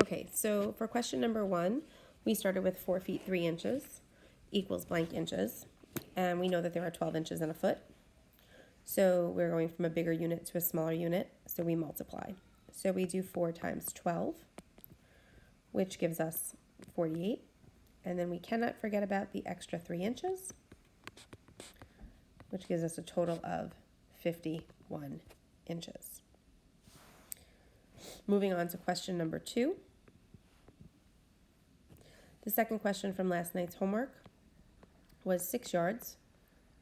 Okay, so for question number 1, we started with 4 feet 3 inches equals blank inches. And we know that there are 12 inches in a foot. So we're going from a bigger unit to a smaller unit, so we multiply. So we do 4 times 12, which gives us 48. And then we cannot forget about the extra 3 inches, which gives us a total of 51 inches. Moving on to question number 2. The second question from last night's homework was 6 yards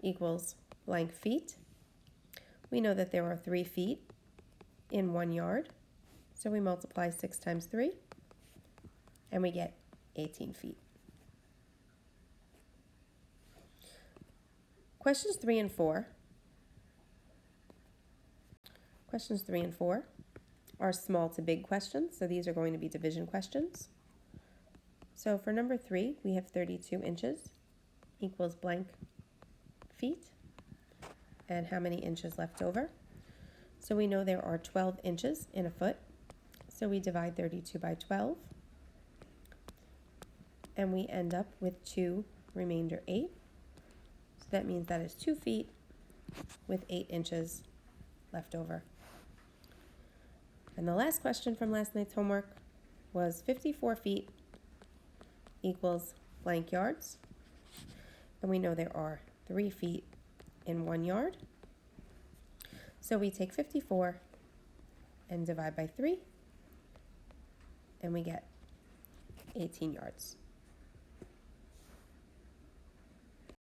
equals blank feet. We know that there are 3 feet in 1 yard, so we multiply 6 times 3, and we get 18 feet. Questions 3 and 4. Questions 3 and 4 are small to big questions, so these are going to be division questions. So for number 3, we have 32 inches equals blank feet, and how many inches left over. So we know there are 12 inches in a foot, so we divide 32 by 12, and we end up with 2 remainder 8. So that means that is 2 feet with 8 inches left over. And the last question from last night's homework was 54 feet equals blank yards. And we know there are 3 feet in 1 yard. So we take 54 and divide by 3, and we get 18 yards.